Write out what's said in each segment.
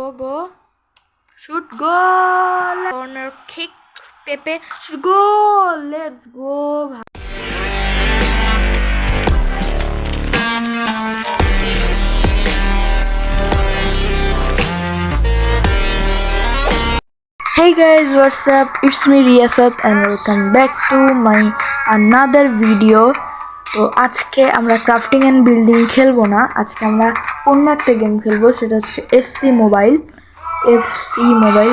Go. Shoot goal. Corner kick. Pepe should go. Let's go. Hey guys, what's up? It's me Riyasat and welcome back to my another video. তো আজকে আমরা crafting and building খেলবো না, আজকে আমরা অন্য একটা গেম খেলবো, সেটা হচ্ছে এফসি মোবাইল।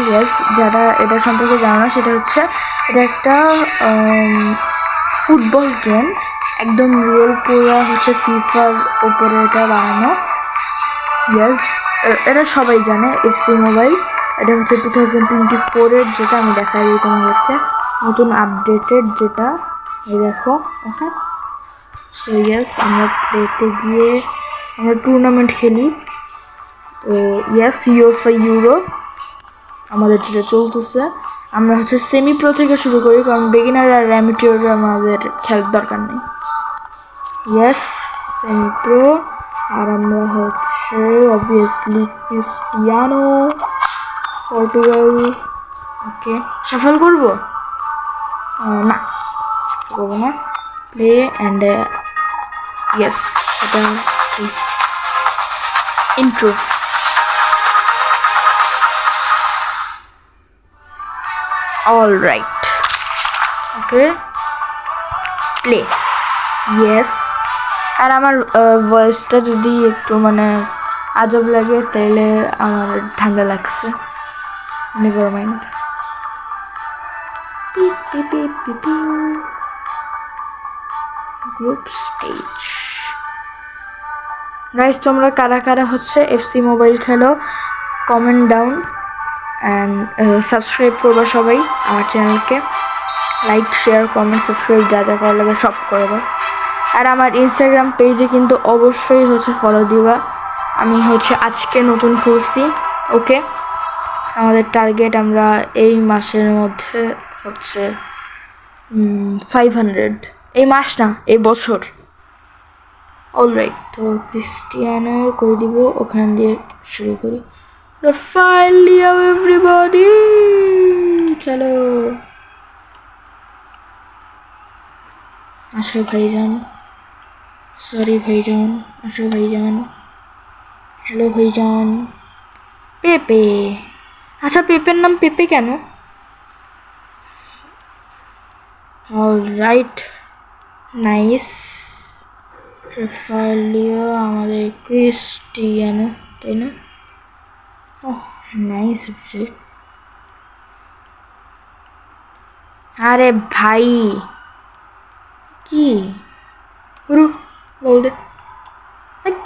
ইয়েস, যারা এটা সম্পর্কে জানো না, সেটা হচ্ছে এটা একটা ফুটবল গেম, একদম রিয়েল, পুরো হচ্ছে ফিফার উপরে এটা বানানো। ইয়েস, এটা সবাই জানে এফসি মোবাইল। এটা হচ্ছে 2024-এর, যেটা আমি দেখাই দিই তোমাদেরকে, নতুন আপডেটেড যেটা, এই দেখো। ওকে, সো ইয়েস, আমরা প্লেতে গিয়ে আমরা টুর্নামেন্ট খেলি। তো ইয়েস, ইউএফএ ইউরো আমাদের যেটা চলতেছে, আমরা হচ্ছে সেমি প্রো থেকে শুরু করি, কারণ বিগিনার আর অ্যামেটিউর আমাদের খেলার দরকার নেই। Yes, semi pro. আর আমরা হচ্ছে অবভিয়াসলি ক্রিস্টিয়ানো পর্তুগাল। ওকে, সফল করবো না, করবো না। প্লে অ্যান্ড ইয়েস, এটা কি ইন্ট্রো। অল রাইট, ওকে, প্লে। ইয়েস, আর আমার ভয়েসটা যদি একটু আজব লাগে, তাইলে আমার ঠান্ডা লাগছে, never mind. Group stage. Guys, তোমরা কারা কারা হচ্ছে এফসি মোবাইল খেলো, কমেন্ট ডাউন অ্যান্ড সাবস্ক্রাইব করবা সবাই আমার চ্যানেলকে। লাইক, শেয়ার, কমেন্ট, সাবস্ক্রাইব যা যা করা লাগে সব করবা। আর আমার ইনস্টাগ্রাম পেজে কিন্তু অবশ্যই হচ্ছে ফলো দিবা, আমি হচ্ছে আজকে নতুন খুলছি। ওকে, আমাদের টার্গেট আমরা এই মাসের মধ্যে হচ্ছে 500, এই মাস না, এই বছর। অলরাইট, তো ক্রিস্টিয়ানো করে দিব, ওখান দিয়ে শুরু করি। রাফায়েল লিয়াও, এভরিবডি চলো। আসো ভাইজান, সরি ভাইজান, আসো ভাইজান, হ্যালো ভাইজান। পেপে, আচ্ছা পেপের নাম পেপে কেন? Alright, nice. রাফায়েল লিয়াও, আমাদের ক্রিস্টিয়ানো, তাই না? ওহ নাইস রে। আরে ভাই, কি বল দে,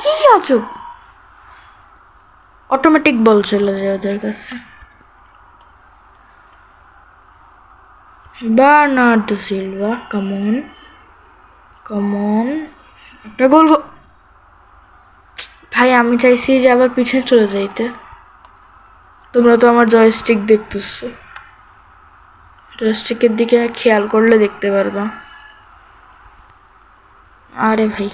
কি আছো? অটোমেটিক বল চলে যায় ওদের কাছে। বার্নার্ডো সিলভা, কামন, একটা গোল। ভাই, আমি চাইছি যে আবার পিছনে চলে যাইতে। তোমরা তো আমার জয়স্টিক দেখতেছো, জয়স্টিকের দিকে খেয়াল করলে দেখতে পারবা। আরে ভাই,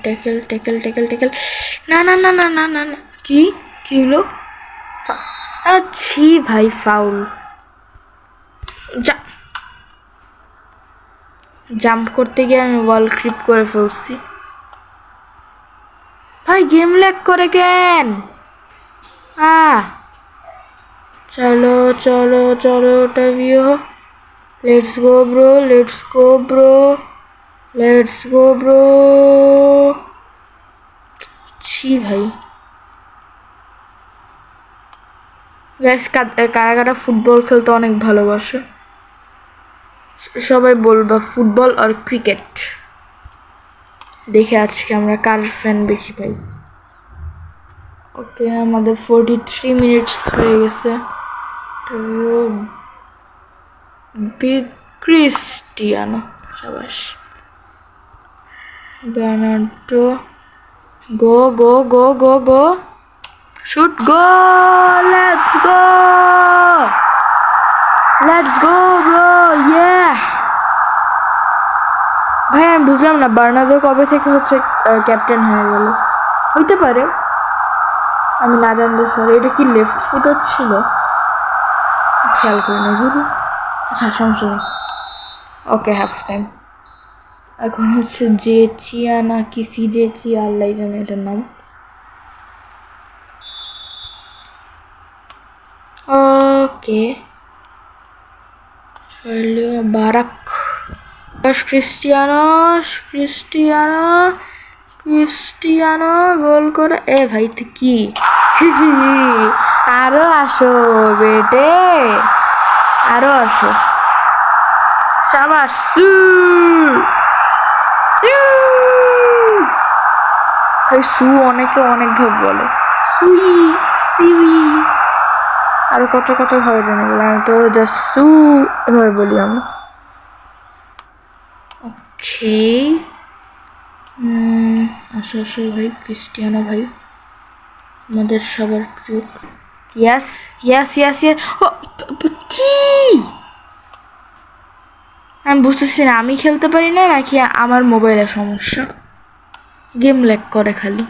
ট্যাকেল ট্যাকেল ট্যাকেল ট্যাকেল, না না না না না না না, কি হলো? আচ্ছি ভাই, ফাউল। জাম্প করতে গিয়ে আমি বল ক্রিপ করে ফেলছি। ভাই, গেম ল্যাগ করে কেন? চলো চলো চলো, Otavio, let's go bro, let's go bro, let's go bro. ছি ভাই। গাইস, কারা কারা ফুটবল খেলতে অনেক ভালোবাসে সবাই বলবা ফুটবল আর ক্রিকেট, দেখে আজকে আমরা কার ফ্যান বেশি পাই। ওকে, আমাদের 43 মিনিটস হয়ে গেছে। বিগ ক্রিস্টিয়ানো, সাবাস। Bernardo, go go go go go, shoot, go, let's go, let's go bro, ইয়ে। ভাই, আমি বুঝলাম না বার্নার্ডো কবে থেকে হচ্ছে ক্যাপ্টেন হয়ে গেল, হইতে পারে আমি না জানলে সরি। এটা কি লেফট ফুটার ছিল? খেয়াল করে নেই বুঝলি। আচ্ছা সমস্যা নেই। ওকে হাফ টাইম। এখন হচ্ছে যে চিয়া না কি সি যে চিয়া আল্লাহ জানে এটার নাম। ওকে বারাক ক্রিস্টিয়ানো ক্রিস্টিয়ানো ক্রিস্টিয়ানো গোল করে। এ ভাই তুই কি আরো আসো বেটে, আরো আসো। শাবাশ। সু অনেকে অনেক ভাবে বলে, সুই সিউই আরো কত কত ভাবে জানি বলে, আমি তো জাস্ট সু এভাবে বলি আমি। ওকে আসো আসো ভাই ক্রিস্টিয়ানো ভাই, আমাদের সবার প্রিয়। ইয়াস ইয়াস ইয়াস ইয়াস। কি আমি বুঝতেছি না, আমি খেলতে পারি না নাকি আমার মোবাইলের সমস্যা? গেম ল্যাগ করে খালি।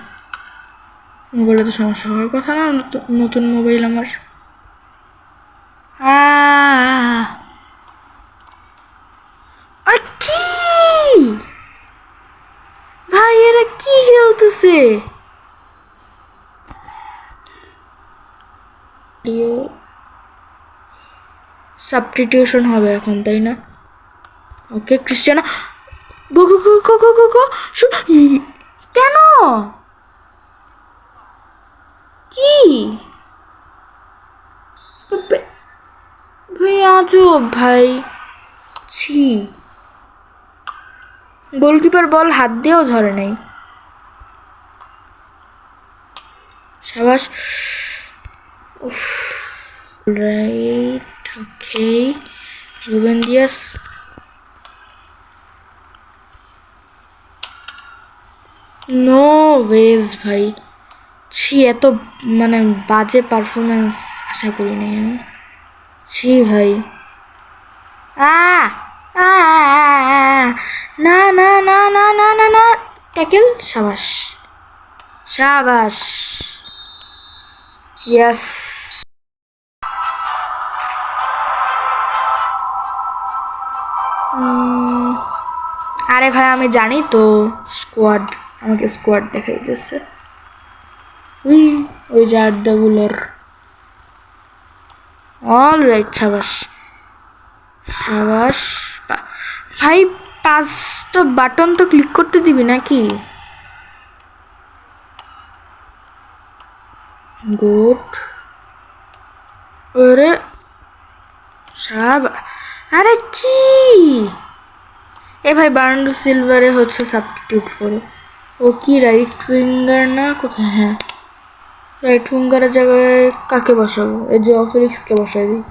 মোবাইলে তো সমস্যা হওয়ার কথা না, নতুন মোবাইল আমার। আর কি ভাই এরা কি খেলতেছে? সাবস্টিটিউশন হবে এখন তাই না? ওকে ক্রিস্টিয়ানো গো গো গো গো গো গো গো। কেন কি ভাই আজব ভাই। ছি গোলকিপার বল হাত দিয়েও ধরে নাই। সাবাস। Right okay Ruben Dias. No ways ভাই। ছি এত মানে বাজে পারফরমেন্স আশা করি নাই আমি। ছি ভাই। না না না না না না না ট্যাকেল। সাবাস সাবাস ইয়েস। আরে ভাই আমি জানি তো স্কোয়াড, আমাকে স্কোয়াড দেখাইতেছে ওই যে আড্ডাগুলোর। অল রাইট সাবাস সাবাস ভাই। পাঁচ তো বাটন তো ক্লিক করতে দিবি নাকি? গুড। আরে সাবাস। আরে কি এ ভাই বার্নার্ডো সিলভারে হচ্ছে সাবস্টিটিউট করো। ও কি রাইট উইঙ্গার না কোথায়? হ্যাঁ রাইট উইঙ্গারের জায়গায় কাকে বসাবো? এই যে ফেলিক্সকে বসাই দিই।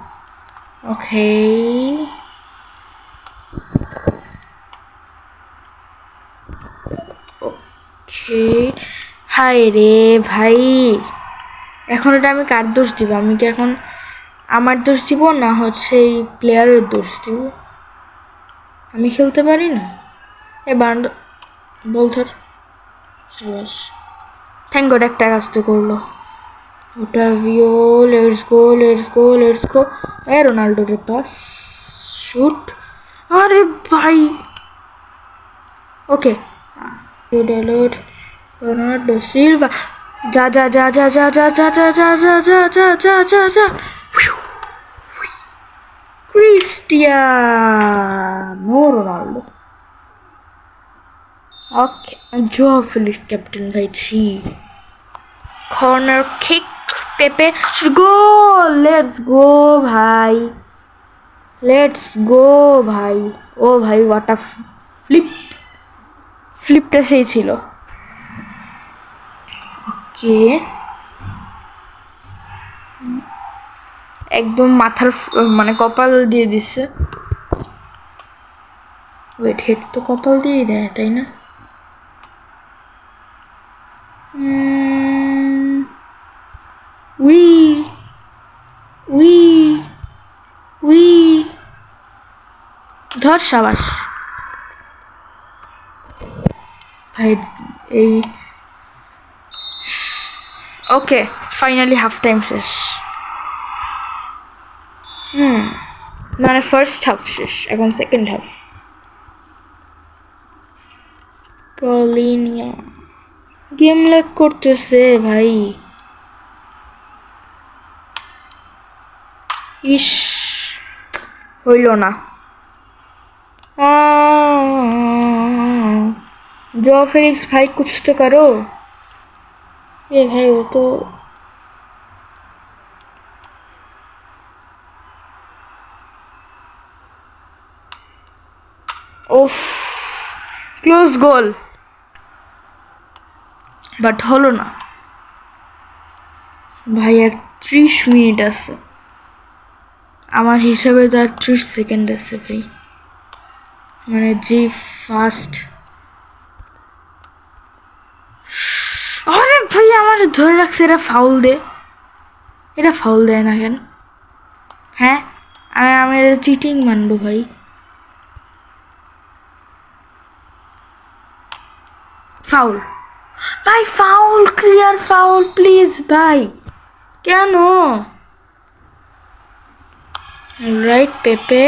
ওকে ওকে। হায় রে ভাই, এখন এটা আমি কার দোষ দিব? আমি কি এখন আমার দোষ দিব না হচ্ছে এই প্লেয়ারের দোষ দিব? আমি খেলতে পারি না। এ বান্ড বল ধর। সাবাস থ্যাংক গড একটা কাজ তো করলো। Otavio let's go let's go let's go. এ রোনাল্ডোর পাস শুট। আরে ভাই ওকে রোনাল্ডো সিলভা। যা যা যা যা যা যা যা যা যা যা যা যা যা যা যা। Cristiano Ronaldo. Okay Joao Felix captain ভাই। ছি কর্নার কিক পেপে গোল। লেটস গো ভাই লেটস গো ভাই। ও ভাই হোয়াট আ ফ্লিপ। ফ্লিপটা সেই ছিল। ওকে একদম মাথার মানে কপাল দিয়ে দিচ্ছে। ওয়েট হেড তো কপাল দিয়েই দেয় তাই না? উই উই উই ধর সাবাস ভাই। এই ওকে ফাইনালি হাফ টাইম শেষ। মানে ফার্স্ট হাফ শেষ, এখন সেকেন্ড হাফ। পলিনিয়া গেম ল্যাগ করতেছে ভাই। ইস হইল না। जो फेलिक्स भाई कुछ तो करो। ये भाई वो तो ओफ क्लोज गोल বাট হলো না ভাই। আর 30 মিনিট আছে আমার হিসাবে, তো আর 30 সেকেন্ড আছে ভাই। মানে যে ফাস্ট। আরে ভাই আমার ধরে রাখছে, এরা ফাউল দে, এটা ফাউল দেয় না কেন? হ্যাঁ আমি এটা চিটিং মানবো ভাই। ফাউল ভাই, ফাউল, ক্লিয়ার ফাউল প্লিজ ভাই। কেন? রাইট পেপে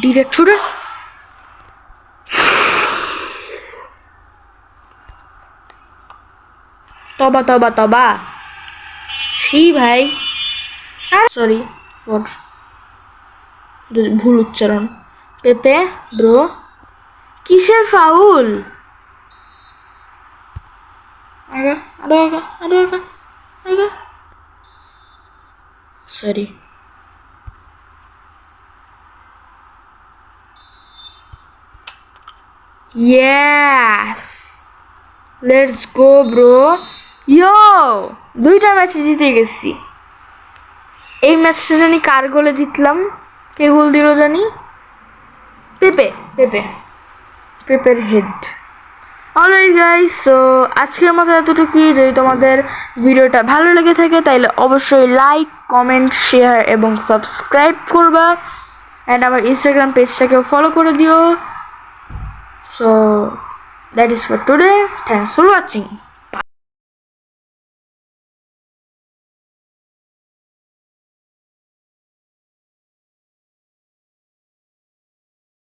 ডিরেক্ট শুটে। তবা তবা তবা ছি ভাই। সরি ফর ভুল উচ্চারণ। পেপে ব্রো কিসের ফাউল? আগা আরো আগা আরো আগা আগা। Sorry yes let's go bro. Yo 2টা ম্যাচে জিতে গেছি। এই ম্যাচটা জানি কার গোলে জিতলাম, কে গোল দিল জানি? পেপে পেপে পেপের হেড। অলরাইট গাইস, সো আজকের মতো এতটুকুই। যদি তোমাদের ভিডিওটা ভালো লেগে থাকে তাহলে অবশ্যই লাইক, কমেন্ট, শেয়ার এবং সাবস্ক্রাইব করবা। অ্যান্ড আমার ইনস্টাগ্রাম পেজটাকেও ফলো করে দিও। So that is for today, thanks for watching.